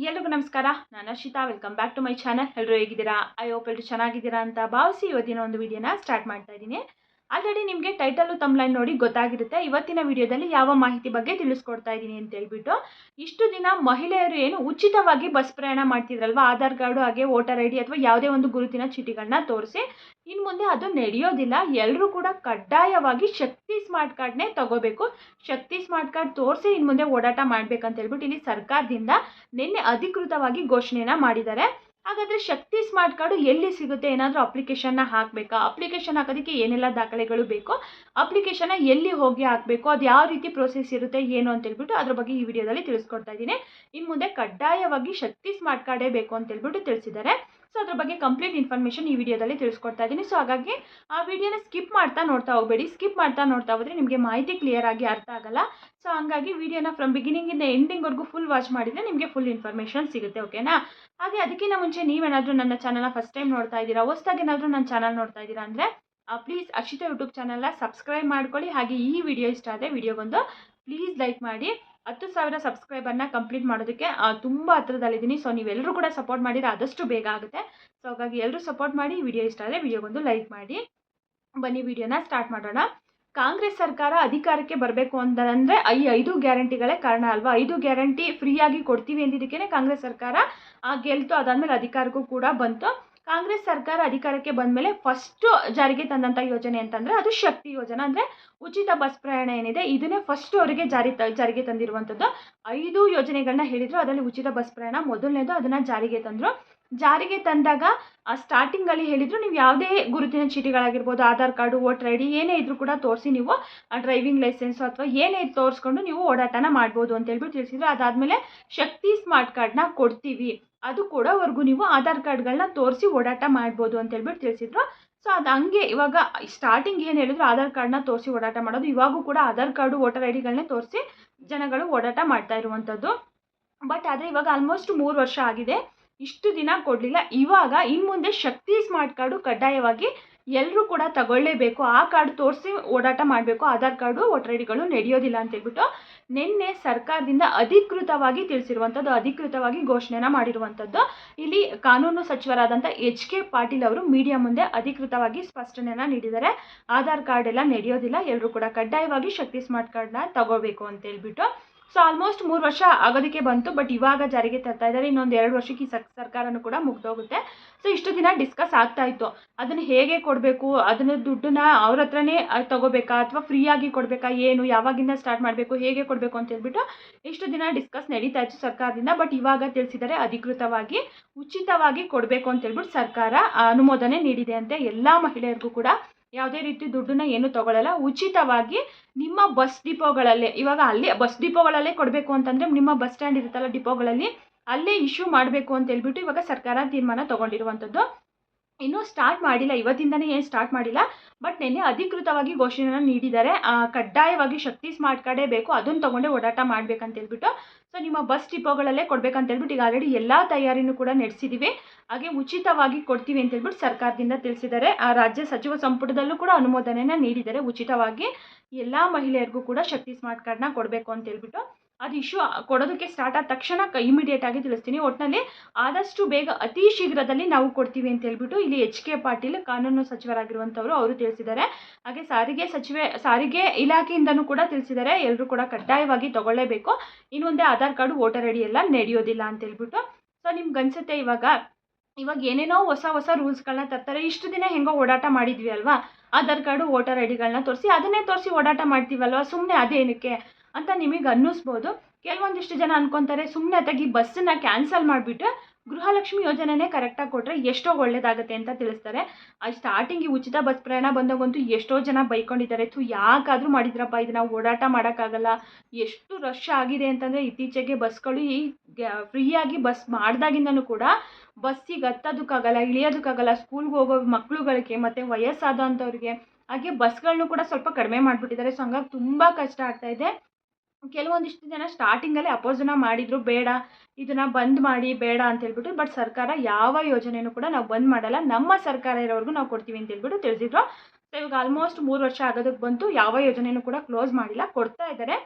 ಎಲ್ರಿಗೂ ನಮಸ್ಕಾರ. ನಾನು Arshita. Welcome back to my channel. ಎಲ್ಲರೂ ಹೇಗಿದ್ದೀರಾ? ಐ ಹೋಪ್ ಎಲ್ಲರೂ ಚೆನ್ನಾಗಿದ್ದೀರಾ ಅಂತ ಭಾವಿಸಿ ಇವತ್ತಿನ ಒಂದು ವಿಡಿಯೋನ ಸ್ಟಾರ್ಟ್ ಮಾಡ್ತಾ ಇದ್ದೀನಿ. ಆಲ್ರೆಡಿ ನಿಮಗೆ ಟೈಟಲು ತಮ್ಲೈನ್ ನೋಡಿ ಗೊತ್ತಾಗಿರುತ್ತೆ ಇವತ್ತಿನ ವಿಡಿಯೋದಲ್ಲಿ ಯಾವ ಮಾಹಿತಿ ಬಗ್ಗೆ ತಿಳಿಸ್ಕೊಡ್ತಾ ಇದ್ದೀನಿ ಅಂತ ಹೇಳ್ಬಿಟ್ಟು. ಇಷ್ಟು ದಿನ ಮಹಿಳೆಯರು ಏನು ಉಚಿತವಾಗಿ ಬಸ್ ಪ್ರಯಾಣ ಮಾಡ್ತಿದ್ರಲ್ವಾ, ಆಧಾರ್ ಕಾರ್ಡು ಹಾಗೆ ವೋಟರ್ ಐ ಡಿ ಅಥವಾ ಯಾವುದೇ ಒಂದು ಗುರುತಿನ ಚೀಟಿಗಳನ್ನ ತೋರಿಸಿ, ಇನ್ನು ಮುಂದೆ ಅದು ನಡೆಯೋದಿಲ್ಲ. ಎಲ್ಲರೂ ಕೂಡ ಕಡ್ಡಾಯವಾಗಿ ಶಕ್ತಿ ಸ್ಮಾರ್ಟ್ ಕಾರ್ಡ್ನೇ ತಗೋಬೇಕು. ಶಕ್ತಿ ಸ್ಮಾರ್ಟ್ ಕಾರ್ಡ್ ತೋರಿಸಿ ಇನ್ನು ಮುಂದೆ ಓಡಾಟ ಮಾಡ್ಬೇಕಂತ ಹೇಳ್ಬಿಟ್ಟು ಇಲ್ಲಿ ಸರ್ಕಾರದಿಂದ ನಿನ್ನೆ ಅಧಿಕೃತವಾಗಿ ಘೋಷಣೆನ ಮಾಡಿದ್ದಾರೆ. ಹಾಗಾದರೆ ಶಕ್ತಿ ಸ್ಮಾರ್ಟ್ ಕಾರ್ಡು ಎಲ್ಲಿ ಸಿಗುತ್ತೆ? ಏನಾದರೂ ಅಪ್ಲಿಕೇಶನ್ನ ಹಾಕಬೇಕಾ? ಅಪ್ಲಿಕೇಶನ್ ಹಾಕೋದಕ್ಕೆ ಏನೆಲ್ಲ ದಾಖಲೆಗಳು ಬೇಕು? ಅಪ್ಲಿಕೇಶನ್ನ ಎಲ್ಲಿ ಹೋಗಿ ಹಾಕಬೇಕು? ಅದು ಯಾವ ರೀತಿ ಪ್ರೋಸೆಸ್ ಇರುತ್ತೆ ಏನು ಅಂತ ಹೇಳ್ಬಿಟ್ಟು ಅದ್ರ ಬಗ್ಗೆ ಈ ವಿಡಿಯೋದಲ್ಲಿ ತಿಳಿಸ್ಕೊಡ್ತಾ ಇದ್ದೀನಿ. ಇನ್ನು ಮುಂದೆ ಕಡ್ಡಾಯವಾಗಿ ಶಕ್ತಿ ಸ್ಮಾರ್ಟ್ ಕಾರ್ಡೇ ಬೇಕು ಅಂತ ಹೇಳ್ಬಿಟ್ಟು ತಿಳಿಸಿದ್ದಾರೆ. ಸೊ ಅದ್ರ ಬಗ್ಗೆ ಕಂಪ್ಲೀಟ್ ಇನ್ಫಾರ್ಮೇಷನ್ ಈ ವಿಡಿಯೋದಲ್ಲಿ ತಿಳಿಸ್ಕೊಡ್ತಾ ಇದ್ದೀನಿ. ಸೊ ಹಾಗಾಗಿ ಆ ವಿಡಿಯೋನ ಸ್ಕಿಪ್ ಮಾಡ್ತಾ ನೋಡ್ತಾ ಹೋಗಬೇಡಿ. ಸ್ಕಿಪ್ ಮಾಡ್ತಾ ನೋಡ್ತಾ ಹೋದರೆ ನಿಮಗೆ ಮಾಹಿತಿ ಕ್ಲಿಯರ್ ಆಗಿ ಅರ್ಥ ಆಗಲ್ಲ. ಸೊ ಹಂಗಾಗಿ ವಿಡಿಯೋನ ಫ್ರಮ್ ಬಿಗಿನಿಂಗಿಂದ ಎಂಡಿಂಗ್ವರೆಗೂ ಫುಲ್ ವಾಚ್ ಮಾಡಿದರೆ ನಿಮಗೆ ಫುಲ್ ಇನ್ಫಾರ್ಮೇಷನ್ ಸಿಗುತ್ತೆ. ಓಕೆನಾ? ಹಾಗೆ ಅದಕ್ಕಿಂತ ಮುಂಚೆ ನೀವೇನಾದರೂ ನನ್ನ ಚಾನಲ್ನ ಫಸ್ಟ್ ಟೈಮ್ ನೋಡ್ತಾ ಇದ್ದೀರಾ, ಹೊಸದಾಗಿ ಏನಾದರೂ ನನ್ನ ಚಾನಲ್ ನೋಡ್ತಾ ಇದ್ದೀರಾ ಅಂದರೆ ಪ್ಲೀಸ್ ಅರ್ಷಿತಾ ಯೂಟ್ಯೂಬ್ ಚಾನಲ್ನ ಸಬ್ಸ್ಕ್ರೈಬ್ ಮಾಡ್ಕೊಳ್ಳಿ. ಹಾಗೆ ಈ ವಿಡಿಯೋ ಇಷ್ಟ ಆದರೆ ವಿಡಿಯೋಗೊಂದು ಪ್ಲೀಸ್ ಲೈಕ್ ಮಾಡಿ. 10,000 ಸಬ್ಸ್ಕ್ರೈಬರ್ನ ಕಂಪ್ಲೀಟ್ ಮಾಡೋದಕ್ಕೆ ತುಂಬ ಹತ್ರದಲ್ಲಿದ್ದೀನಿ. ಸೊ ನೀವೆಲ್ಲರೂ ಕೂಡ ಸಪೋರ್ಟ್ ಮಾಡಿದರೆ ಆದಷ್ಟು ಬೇಗ ಆಗುತ್ತೆ. ಸೊ ಹಾಗಾಗಿ ಎಲ್ಲರೂ ಸಪೋರ್ಟ್ ಮಾಡಿ. ವಿಡಿಯೋ ಇಷ್ಟ ಆದರೆ ವಿಡಿಯೋಗೊಂದು ಲೈಕ್ ಮಾಡಿ. ಬನ್ನಿ ವಿಡಿಯೋನ ಸ್ಟಾರ್ಟ್ ಮಾಡೋಣ. ಕಾಂಗ್ರೆಸ್ ಸರ್ಕಾರ ಅಧಿಕಾರಕ್ಕೆ ಬರಬೇಕು ಅಂತಂದರೆ 5 ಗ್ಯಾರಂಟಿಗಳೇ ಕಾರಣ ಅಲ್ವಾ. 5 ಗ್ಯಾರಂಟಿ ಫ್ರೀಯಾಗಿ ಕೊಡ್ತೀವಿ ಅಂದಿದ್ದಕ್ಕೇ ಕಾಂಗ್ರೆಸ್ ಸರ್ಕಾರ ಗೆಲ್ತು. ಅದಾದಮೇಲೆ ಅಧಿಕಾರಕ್ಕೂ ಕೂಡ ಬಂತು. ಕಾಂಗ್ರೆಸ್ ಸರ್ಕಾರ ಅಧಿಕಾರಕ್ಕೆ ಬಂದ ಮೇಲೆ ಫಸ್ಟು ಜಾರಿಗೆ ತಂದಂಥ ಯೋಜನೆ ಅಂತಂದರೆ ಅದು ಶಕ್ತಿ ಯೋಜನೆ. ಅಂದರೆ ಉಚಿತ ಬಸ್ ಪ್ರಯಾಣ ಏನಿದೆ ಇದನ್ನೇ ಫಸ್ಟ್ ಅವರಿಗೆ ಜಾರಿಗೆ ತಂದಿರುವಂಥದ್ದು. 5 ಯೋಜನೆಗಳನ್ನ ಹೇಳಿದರು, ಅದರಲ್ಲಿ ಉಚಿತ ಬಸ್ ಪ್ರಯಾಣ ಮೊದಲನೇದು. ಅದನ್ನು ಜಾರಿಗೆ ತಂದರು. ಜಾರಿಗೆ ತಂದಾಗ ಸ್ಟಾರ್ಟಿಂಗಲ್ಲಿ ಹೇಳಿದರು, ನೀವು ಯಾವುದೇ ಗುರುತಿನ ಚೀಟಿಗಳಾಗಿರ್ಬೋದು, Aadhaar card, voter I D ಏನೇ ಇದ್ರೂ ಕೂಡ ತೋರಿಸಿ ನೀವು ಡ್ರೈವಿಂಗ್ ಲೈಸೆನ್ಸು ಅಥವಾ ಏನೇ ತೋರಿಸ್ಕೊಂಡು ನೀವು ಓಡಾಟನ ಮಾಡ್ಬೋದು ಅಂತ ಹೇಳ್ಬಿಟ್ಟು ತಿಳಿಸಿದ್ರು. ಅದಾದಮೇಲೆ ಶಕ್ತಿ ಸ್ಮಾರ್ಟ್ ಕಾರ್ಡ್ನ ಕೊಡ್ತೀವಿ, ಅದು ಕೊಡೋವರೆಗೂ ನೀವು ಆಧಾರ್ ಕಾರ್ಡ್ಗಳನ್ನ ತೋರಿಸಿ ಓಡಾಟ ಮಾಡ್ಬೋದು ಅಂತ ಹೇಳ್ಬಿಟ್ಟು ತಿಳಿಸಿದ್ರು. ಸೊ ಅದು ಹಂಗೆ ಇವಾಗ ಸ್ಟಾರ್ಟಿಂಗ್ ಏನು ಹೇಳಿದ್ರು, ಆಧಾರ್ ಕಾರ್ಡ್ನ ತೋರಿಸಿ ಓಡಾಟ ಮಾಡೋದು. ಇವಾಗೂ ಕೂಡ ಆಧಾರ್ ಕಾರ್ಡು, ವೋಟರ್ ಐ ಡಿಗಳನ್ನೇ ತೋರಿಸಿ ಜನಗಳು ಓಡಾಟ ಮಾಡ್ತಾ ಇರುವಂಥದ್ದು. ಬಟ್ ಆದರೆ ಇವಾಗ ಆಲ್ಮೋಸ್ಟ್ 3 ವರ್ಷ ಆಗಿದೆ, ಇಷ್ಟು ದಿನ ಕೊಡಲಿಲ್ಲ. ಇವಾಗ ಇನ್ನು ಮುಂದೆ ಶಕ್ತಿ ಸ್ಮಾರ್ಟ್ ಕಾರ್ಡು ಕಡ್ಡಾಯವಾಗಿ ಎಲ್ಲರೂ ಕೂಡ ತಗೊಳ್ಳೇಬೇಕು. ಆ ಕಾರ್ಡು ತೋರಿಸಿ ಓಡಾಟ ಮಾಡಬೇಕು. ಆಧಾರ್ ಕಾರ್ಡು, ವೋಟರ್ ಐ ಡಿಗಳು ನಡೆಯೋದಿಲ್ಲ ಅಂತ ಹೇಳ್ಬಿಟ್ಟು ನಿನ್ನೆ ಸರ್ಕಾರದಿಂದ ಅಧಿಕೃತವಾಗಿ ತಿಳಿಸಿರುವಂಥದ್ದು, ಅಧಿಕೃತವಾಗಿ ಘೋಷಣೆನ ಮಾಡಿರುವಂಥದ್ದು. ಇಲ್ಲಿ ಕಾನೂನು ಸಚಿವರಾದಂಥ HK ಪಾಟೀಲ್ ಅವರು ಮೀಡಿಯಾ ಮುಂದೆ ಅಧಿಕೃತವಾಗಿ ಸ್ಪಷ್ಟನೆಯನ್ನು ನೀಡಿದ್ದಾರೆ. ಆಧಾರ್ ಕಾರ್ಡ್ ಎಲ್ಲ ನಡೆಯೋದಿಲ್ಲ, ಎಲ್ಲರೂ ಕೂಡ ಕಡ್ಡಾಯವಾಗಿ ಶಕ್ತಿ ಸ್ಮಾರ್ಟ್ ಕಾರ್ಡ್ನ ತಗೋಬೇಕು ಅಂತ ಹೇಳ್ಬಿಟ್ಟು. ಸೊ ಆಲ್ಮೋಸ್ಟ್ 3 ವರ್ಷ ಆಗೋದಕ್ಕೆ ಬಂತು. ಬಟ್ ಇವಾಗ ಜಾರಿಗೆ ತರ್ತಾ ಇದ್ದಾರೆ. ಇನ್ನೊಂದು 2 ವರ್ಷಕ್ಕೆ ಈ ಸರ್ಕಾರನೂ ಕೂಡ ಮುಗ್ದೋಗುತ್ತೆ. ಸೊ ಇಷ್ಟು ದಿನ ಡಿಸ್ಕಸ್ ಆಗ್ತಾ ಇತ್ತು, ಅದನ್ನು ಹೇಗೆ ಕೊಡಬೇಕು, ಅದನ್ನು ದುಡ್ಡನ್ನ ಅವ್ರ ಹತ್ರನೇ ತಗೋಬೇಕಾ ಅಥವಾ ಫ್ರೀಯಾಗಿ ಕೊಡಬೇಕಾ, ಏನು ಯಾವಾಗಿಂದ ಸ್ಟಾರ್ಟ್ ಮಾಡಬೇಕು, ಹೇಗೆ ಕೊಡಬೇಕು ಅಂತ ಹೇಳ್ಬಿಟ್ಟು ಇಷ್ಟು ದಿನ ಡಿಸ್ಕಸ್ ನಡೀತಾ ಇತ್ತು ಸರ್ಕಾರದಿಂದ. ಬಟ್ ಇವಾಗ ತಿಳಿಸಿದರೆ ಅಧಿಕೃತವಾಗಿ ಉಚಿತವಾಗಿ ಕೊಡಬೇಕು ಅಂತ ಹೇಳ್ಬಿಟ್ಟು ಸರ್ಕಾರ ಅನುಮೋದನೆ ನೀಡಿದೆ ಅಂತೆ. ಎಲ್ಲ ಮಹಿಳೆಯರಿಗೂ ಕೂಡ ಯಾವುದೇ ರೀತಿ ದುಡ್ಡನ್ನ ಏನು ತಗೊಳ್ಳಲ್ಲ, ಉಚಿತವಾಗಿ ನಿಮ್ಮ ಬಸ್ ಡಿಪೋಗಳಲ್ಲೇ, ಇವಾಗ ಅಲ್ಲೇ ಬಸ್ ಡಿಪೋಗಳಲ್ಲೇ ಕೊಡಬೇಕು ಅಂತಂದರೆ ನಿಮ್ಮ ಬಸ್ ಸ್ಟ್ಯಾಂಡ್ ಇರುತ್ತಲ್ಲ ಡಿಪೋಗಳಲ್ಲಿ ಅಲ್ಲೇ ಇಶ್ಯೂ ಮಾಡಬೇಕು ಅಂತ ಹೇಳ್ಬಿಟ್ಟು ಇವಾಗ ಸರ್ಕಾರ ತೀರ್ಮಾನ ತೊಗೊಂಡಿರುವಂಥದ್ದು. ಇನ್ನೂ ಸ್ಟಾರ್ಟ್ ಮಾಡಿಲ್ಲ, ಇವತ್ತಿಂದನೇ ಏನು ಸ್ಟಾರ್ಟ್ ಮಾಡಿಲ್ಲ. ಬಟ್ ನಿನ್ನೆ ಅಧಿಕೃತವಾಗಿ ಘೋಷಣೆಯನ್ನು ನೀಡಿದ್ದಾರೆ. ಕಡ್ಡಾಯವಾಗಿ ಶಕ್ತಿ ಸ್ಮಾರ್ಟ್ ಕಾರ್ಡೇ ಬೇಕು, ಅದನ್ನು ತೊಗೊಂಡೇ ಓಡಾಟ ಮಾಡಬೇಕಂತ ಹೇಳ್ಬಿಟ್ಟು. ಸೊ ನಿಮ್ಮ ಬಸ್ ಡಿಪೋಗಳಲ್ಲೇ ಕೊಡಬೇಕಂತ ಹೇಳ್ಬಿಟ್ಟು ಈಗ ಆಲ್ರೆಡಿ ಎಲ್ಲ ತಯಾರಿನೂ ಕೂಡ ನಡೆಸಿದ್ದೀವಿ. ಹಾಗೆ ಉಚಿತವಾಗಿ ಕೊಡ್ತೀವಿ ಅಂತ ಹೇಳ್ಬಿಟ್ಟು ಸರ್ಕಾರದಿಂದ ತಿಳಿಸಿದ್ದಾರೆ. ರಾಜ್ಯ ಸಚಿವ ಸಂಪುಟದಲ್ಲೂ ಕೂಡ ಅನುಮೋದನೆಯನ್ನು ನೀಡಿದ್ದಾರೆ. ಉಚಿತವಾಗಿ ಎಲ್ಲ ಮಹಿಳೆಯರಿಗೂ ಕೂಡ ಶಕ್ತಿ ಸ್ಮಾರ್ಟ್ ಕಾರ್ಡ್ನ ಕೊಡಬೇಕು ಅಂತ ಹೇಳ್ಬಿಟ್ಟು. ಅದು ಇಶ್ಯೂ ಕೊಡೋದಕ್ಕೆ ಸ್ಟಾರ್ಟ್ ಆದ ತಕ್ಷಣ ಇಮಿಡಿಯೇಟ್ ಆಗಿ ತಿಳಿಸ್ತೀನಿ. ಒಟ್ಟಿನಲ್ಲಿ ಆದಷ್ಟು ಬೇಗ ಅತಿ ಶೀಘ್ರದಲ್ಲಿ ನಾವು ಕೊಡ್ತೀವಿ ಅಂತ ಹೇಳ್ಬಿಟ್ಟು ಇಲ್ಲಿ HK ಪಾಟೀಲ್ ಕಾನೂನು ಸಚಿವರಾಗಿರುವಂಥವರು ಅವರು ತಿಳಿಸಿದ್ದಾರೆ. ಹಾಗೆ ಸಾರಿಗೆ ಇಲಾಖೆಯಿಂದನೂ ಕೂಡ ತಿಳಿಸಿದ್ದಾರೆ, ಎಲ್ಲರೂ ಕೂಡ ಕಡ್ಡಾಯವಾಗಿ ತಗೊಳ್ಳೇಬೇಕು. ಇನ್ನು ಮುಂದೆ Aadhaar card, voter I D ಎಲ್ಲ ನಡೆಯೋದಿಲ್ಲ ಅಂತ ಹೇಳ್ಬಿಟ್ಟು. ಸೊ ನಿಮ್ಗೆ ಅನ್ಸುತ್ತೆ ಇವಾಗ ಏನೇನೋ ಹೊಸ ರೂಲ್ಸ್ಗಳನ್ನ ತರ್ತಾರೆ. ಇಷ್ಟು ದಿನ ಹೆಂಗೋ ಓಡಾಟ ಮಾಡಿದ್ವಿ ಅಲ್ವಾ, ಆಧಾರ್ ಕಾರ್ಡು, ವೋಟರ್ ಐ ಡಿಗಳನ್ನ ತೋರಿಸಿ ಅದನ್ನೇ ತೋರಿಸಿ ಓಡಾಟ ಮಾಡ್ತೀವಲ್ವ, ಸುಮ್ಮನೆ ಅದೇನಕ್ಕೆ ಅಂತ ನಿಮಗೆ ಅನ್ನಿಸ್ಬೋದು. ಕೆಲವೊಂದಿಷ್ಟು ಜನ ಅನ್ಕೊತಾರೆ, ಸುಮ್ಮನೆ ಅತ್ತಾಗಿ ಬಸ್ಸನ್ನು ಕ್ಯಾನ್ಸಲ್ ಮಾಡಿಬಿಟ್ಟು ಗೃಹಲಕ್ಷ್ಮಿ ಯೋಜನೆನೇ ಕರೆಕ್ಟಾಗಿ ಕೊಟ್ಟರೆ ಎಷ್ಟೋ ಒಳ್ಳೇದಾಗುತ್ತೆ ಅಂತ ತಿಳಿಸ್ತಾರೆ. ಸ್ಟಾರ್ಟಿಂಗ್ ಈ ಉಚಿತ ಬಸ್ ಪ್ರಯಾಣ ಬಂದಾಗಂತೂ ಎಷ್ಟೋ ಜನ ಬೈಕೊಂಡಿದ್ದಾರೆ, ಯಾಕಾದರೂ ಮಾಡಿದ್ರಪ್ಪ, ಇದು ನಾವು ಓಡಾಟ ಮಾಡೋಕ್ಕಾಗಲ್ಲ, ಎಷ್ಟು ರಶ್ ಆಗಿದೆ ಅಂತಂದರೆ. ಇತ್ತೀಚೆಗೆ ಬಸ್ಗಳು ಈ ಫ್ರೀಯಾಗಿ ಬಸ್ ಮಾಡಿದಾಗಿಂದನೂ ಕೂಡ ಬಸ್ಸಿಗೆ ಹತ್ತೋದಕ್ಕಾಗಲ್ಲ, ಇಳಿಯೋದಕ್ಕಾಗಲ್ಲ. ಸ್ಕೂಲ್ಗೆ ಹೋಗೋ ಮಕ್ಕಳುಗಳಿಗೆ ಮತ್ತು ವಯಸ್ಸಾದಂಥವ್ರಿಗೆ ಹಾಗೆ ಬಸ್ಗಳನ್ನೂ ಕೂಡ ಸ್ವಲ್ಪ ಕಡಿಮೆ ಮಾಡಿಬಿಟ್ಟಿದ್ದಾರೆ. ಸೊ ಹಂಗಾಗಿ ತುಂಬ ಕಷ್ಟ ಆಗ್ತಾಯಿದೆ. ಕೆಲವೊಂದಿಷ್ಟು ಜನ ಸ್ಟಾರ್ಟಿಂಗಲ್ಲೇ ಅಪೋಸನ್ನ ಮಾಡಿದರು, ಬೇಡ ಇದನ್ನು ಬಂದ್ ಮಾಡಿ ಬೇಡ ಅಂತ ಹೇಳ್ಬಿಟ್ಟು. ಬಟ್ ಸರ್ಕಾರ ಯಾವ ಯೋಜನೆಯೂ ಕೂಡ ನಾವು ಬಂದ್ ಮಾಡಲ್ಲ, ನಮ್ಮ ಸರ್ಕಾರ ಇರೋವರೆಗೂ ನಾವು ಕೊಡ್ತೀವಿ ಅಂತ ಹೇಳ್ಬಿಟ್ಟು ತಿಳಿಸಿದ್ರು. ಸೊ ಇವಾಗ ಆಲ್ಮೋಸ್ಟ್ 3 ವರ್ಷ ಆಗೋದಕ್ಕೆ ಬಂತು, ಯಾವ ಯೋಜನೆಯೂ ಕೂಡ ಕ್ಲೋಸ್ ಮಾಡಿಲ್ಲ, ಕೊಡ್ತಾ ಇದ್ದಾರೆ.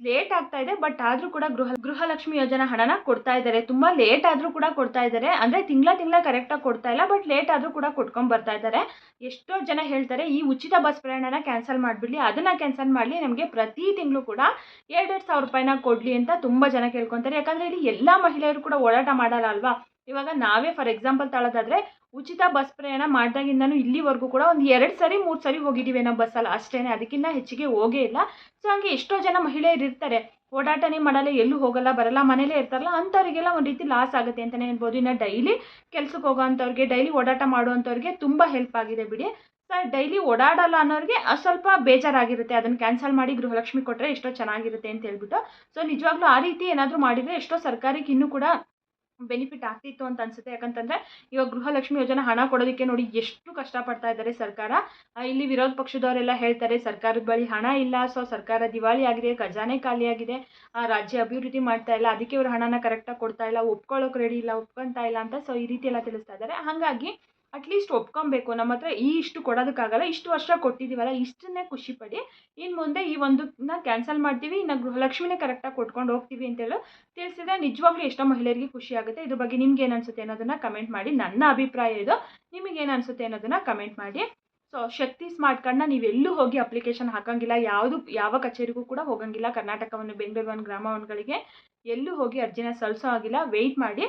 ಲೇಟ್ ಆಗ್ತಾ ಇದೆ. ಬಟ್ ಆದರೂ ಕೂಡ ಗೃಹಲಕ್ಷ್ಮಿ ಯೋಜನಾ ಹಣನ ಕೊಡ್ತಾ ಇದ್ದಾರೆ. ತುಂಬ ಲೇಟ್ ಆದರೂ ಕೂಡ ಕೊಡ್ತಾ ಇದ್ದಾರೆ. ಅಂದರೆ ತಿಂಗಳ ಕರೆಕ್ಟಾಗಿ ಕೊಡ್ತಾ ಇಲ್ಲ, ಬಟ್ ಲೇಟ್ ಆದರೂ ಕೂಡ ಕೊಟ್ಕೊಂಡು ಬರ್ತಾ ಇದ್ದಾರೆ. ಎಷ್ಟೋ ಜನ ಹೇಳ್ತಾರೆ ಈ ಉಚಿತ ಬಸ್ ಪ್ರಯಾಣನ ಕ್ಯಾನ್ಸಲ್ ಮಾಡಿಬಿಡಲಿ, ಅದನ್ನು ಕ್ಯಾನ್ಸಲ್ ಮಾಡಲಿ, ನಮಗೆ ಪ್ರತಿ ತಿಂಗಳು ಕೂಡ 2,000 ರೂಪಾಯಿನ ಕೊಡಲಿ ಅಂತ ತುಂಬ ಜನ ಕೇಳ್ಕೊತಾರೆ. ಯಾಕಂದರೆ ಇಲ್ಲಿ ಎಲ್ಲ ಮಹಿಳೆಯರು ಕೂಡ ಓಡಾಟ ಮಾಡಲ್ಲ ಅಲ್ವಾ. ಇವಾಗ ನಾವೇ ಫಾರ್ ಎಕ್ಸಾಂಪಲ್ ತಗೊಳ್ಳೋದಾದ್ರೆ ಉಚಿತ ಬಸ್ ಪ್ರಯಾಣ ಮಾಡಿದಾಗಿಂದನೂ ಇಲ್ಲಿವರೆಗೂ ಕೂಡ ಒಂದು 2 ಸರಿ 3 ಸರಿ ಹೋಗಿದ್ದೀವಿ ನಾವು ಬಸ್ಸಲ್ಲಿ ಅಷ್ಟೇ, ಅದಕ್ಕಿಂತ ಹೆಚ್ಚಿಗೆ ಹೋಗೇ ಇಲ್ಲ. ಸೊ ಹಂಗೆ ಎಷ್ಟೋ ಜನ ಮಹಿಳೆಯರು ಇರ್ತಾರೆ, ಓಡಾಟನೇ ಮಾಡಲ್ಲ, ಎಲ್ಲೂ ಹೋಗಲ್ಲ ಬರಲ್ಲ, ಮನೇಲೇ ಇರ್ತಾರಲ್ಲ, ಅಂಥವ್ರಿಗೆಲ್ಲ ಒಂದು ರೀತಿ ಲಾಸ್ ಆಗುತ್ತೆ ಅಂತಲೇ ಹೇಳ್ಬೋದು. ಇನ್ನು ಡೈಲಿ ಕೆಲ್ಸಕ್ಕೆ ಹೋಗೋ ಅಂಥವ್ರಿಗೆ, ಡೈಲಿ ಓಡಾಟ ಮಾಡುವಂಥವ್ರಿಗೆ ತುಂಬ ಹೆಲ್ಪ್ ಆಗಿದೆ ಬಿಡಿ. ಸೊ ಡೈಲಿ ಓಡಾಡಲ್ಲ ಅನ್ನೋರಿಗೆ ಸ್ವಲ್ಪ ಬೇಜಾರಾಗಿರುತ್ತೆ, ಅದನ್ನು ಕ್ಯಾನ್ಸಲ್ ಮಾಡಿ ಗೃಹಲಕ್ಷ್ಮಿ ಕೊಟ್ಟರೆ ಎಷ್ಟೋ ಚೆನ್ನಾಗಿರುತ್ತೆ ಅಂತ ಹೇಳ್ಬಿಟ್ಟು. ಸೊ ನಿಜವಾಗ್ಲೂ ಆ ರೀತಿ ಏನಾದರೂ ಮಾಡಿದರೆ ಎಷ್ಟೋ ಸರ್ಕಾರಕ್ಕೆ ಇನ್ನೂ ಕೂಡ ಬೆನಿಫಿಟ್ ಆಗ್ತಿತ್ತು ಅಂತ ಅನ್ಸುತ್ತೆ. ಯಾಕಂತಂದರೆ ಇವಾಗ ಗೃಹಲಕ್ಷ್ಮಿ ಯೋಜನೆ ಹಣ ಕೊಡೋದಕ್ಕೆ ನೋಡಿ ಎಷ್ಟು ಕಷ್ಟಪಡ್ತಾ ಇದ್ದಾರೆ ಸರ್ಕಾರ. ಇಲ್ಲಿ ವಿರೋಧ ಪಕ್ಷದವರೆಲ್ಲ ಹೇಳ್ತಾರೆ ಸರ್ಕಾರದ ಬಳಿ ಹಣ ಇಲ್ಲ, ಸೊ ಸರ್ಕಾರ ದಿವಾಳಿ ಆಗಿದೆ, ಖಜಾನೆ ಖಾಲಿಯಾಗಿದೆ, ರಾಜ್ಯ ಅಭಿವೃದ್ಧಿ ಮಾಡ್ತಾ ಇಲ್ಲ, ಅದಕ್ಕೆ ಇವರು ಹಣನ ಕರೆಕ್ಟಾಗಿ ಕೊಡ್ತಾ ಇಲ್ಲ, ಒಪ್ಕೊಳ್ಳೋಕೆ ರೆಡಿ ಇಲ್ಲ, ಒಪ್ಕೊತಾ ಇಲ್ಲ ಅಂತ. ಸೊ ಈ ರೀತಿ ಎಲ್ಲ ತಿಳಿಸ್ತಾ ಇದ್ದಾರೆ. ಹಾಗಾಗಿ ಅಟ್ಲೀಸ್ಟ್ ಒಪ್ಕೊಬೇಕು, ನಮ್ಮ ಹತ್ರ ಇಷ್ಟು ಕೊಡೋದಕ್ಕಾಗಲ್ಲ, ಇಷ್ಟು ವರ್ಷ ಕೊಟ್ಟಿದ್ದೀವಲ್ಲ, ಇಷ್ಟನ್ನೇ ಖುಷಿಪಡಿ. ಇನ್ನು ಮುಂದೆ ಈ ಒಂದನ್ನ ಕ್ಯಾನ್ಸಲ್ ಮಾಡ್ತೀವಿ, ಇನ್ನು ಗೃಹಲಕ್ಷ್ಮಿನೇ ಕರೆಕ್ಟಾಗಿ ಕೊಟ್ಕೊಂಡು ಹೋಗ್ತೀವಿ ಅಂತೇಳಿ ತಿಳಿಸಿದ್ರೆ ನಿಜವಾಗ್ಲೂ ಎಷ್ಟೋ ಮಹಿಳೆಯರಿಗೆ ಖುಷಿ ಆಗುತ್ತೆ. ಇದ್ರ ಬಗ್ಗೆ ನಿಮ್ಗೆ ಏನು ಅನಿಸುತ್ತೆ ಅನ್ನೋದನ್ನು ಕಮೆಂಟ್ ಮಾಡಿ. ನನ್ನ ಅಭಿಪ್ರಾಯ ಇದು, ನಿಮಗೇನು ಅನಿಸುತ್ತೆ ಅನ್ನೋದನ್ನು ಕಮೆಂಟ್ ಮಾಡಿ. ಸೊ ಶಕ್ತಿ ಸ್ಮಾರ್ಟ್ ಕಾರ್ಡ್ನ ನೀವೆಲ್ಲೂ ಹೋಗಿ ಅಪ್ಲಿಕೇಶನ್ ಹಾಕೋಂಗಿಲ್ಲ, ಯಾವ ಕಚೇರಿಗೂ ಕೂಡ ಹೋಗೋಂಗಿಲ್ಲ. ಕರ್ನಾಟಕವನ್ನು ಬೆಂಗಳೂರು ಗ್ರಾಮವನ್ಗಳಿಗೆ ಎಲ್ಲೂ ಹೋಗಿ ಅರ್ಜಿನ ಸಲ್ಲಿಸೋ ಆಗಿಲ್ಲ. ವೆಯ್ಟ್ ಮಾಡಿ,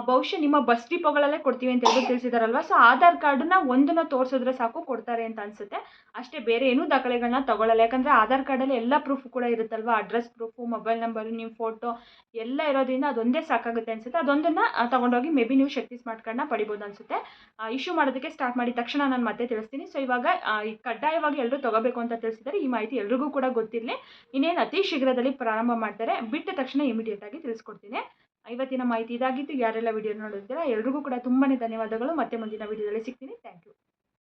ಬಹುಶಃ ನಿಮ್ಮ ಬಸ್ ಡಿಪೋಗಳಲ್ಲೇ ಕೊಡ್ತೀವಿ ಅಂತ ಹೇಳಿ ತಿಳಿಸಿದಾರಲ್ವ. ಸೊ ಆಧಾರ್ ಕಾರ್ಡನ್ನ ಒಂದನ್ನು ತೋರಿಸಿದ್ರೆ ಸಾಕು ಕೊಡ್ತಾರೆ ಅಂತ ಅನಿಸುತ್ತೆ ಅಷ್ಟೇ, ಬೇರೆ ಏನೂ ದಾಖಲೆಗಳನ್ನ ತಗೊಳ್ಳಲ್ಲ. ಯಾಕಂದರೆ ಆಧಾರ್ ಕಾರ್ಡಲ್ಲಿ ಎಲ್ಲ ಪ್ರೂಫ್ ಕೂಡ ಇರುತ್ತಲ್ವ, ಅಡ್ರೆಸ್ ಪ್ರೂಫು, ಮೊಬೈಲ್ ನಂಬರು, ನಿಮ್ಮ ಫೋಟೋ ಎಲ್ಲ ಇರೋದ್ರಿಂದ ಅದೊಂದೇ ಸಾಕಾಗುತ್ತೆ ಅನಿಸುತ್ತೆ. ಅದೊಂದನ್ನು ತೊಗೊಂಡೋಗಿ ಮೇ ಬಿ ನೀವು ಶಕ್ತಿ ಸ್ಮಾರ್ಟ್ ಕಾರ್ಡ್ನ ಪಡಿಬೋದು ಅನಿಸುತ್ತೆ. ಇಶ್ಯೂ ಮಾಡೋದಕ್ಕೆ ಸ್ಟಾರ್ಟ್ ಮಾಡಿ ತಕ್ಷಣ ನಾನು ಮತ್ತೆ ತಿಳಿಸ್ತೀನಿ. ಸೊ ಇವಾಗ ಕಡ್ಡಾಯವಾಗಿ ಎಲ್ಲರೂ ತೊಗೋಬೇಕು ಅಂತ ತಿಳಿಸಿದ್ದಾರೆ. ಈ ಮಾಹಿತಿ ಎಲ್ರಿಗೂ ಕೂಡ ಗೊತ್ತಿರಲಿ. ಇನ್ನೇನು ಅತಿ ಶೀಘ್ರದಲ್ಲಿ ಪ್ರಾರಂಭ ಮಾಡ್ತಾರೆ, ಬಿಟ್ಟ ತಕ್ಷಣ ಇಮಿಡಿಯೇಟ್ ಆಗಿ ತಿಳಿಸ್ಕೊಡ್ತೀನಿ. ಇವತ್ತಿನ ಮಾಹಿತಿ ಇದಾಗಿತ್ತು. ಯಾರೆಲ್ಲ ವಿಡಿಯೋ ನೋಡಿದ್ದೀರಾ ಎಲ್ರಿಗೂ ಕೂಡ ತುಂಬಾ ಧನ್ಯವಾದಗಳು. ಮತ್ತೆ ಮುಂದಿನ ವಿಡಿಯೋದಲ್ಲಿ ಸಿಗ್ತೀನಿ. Thank you.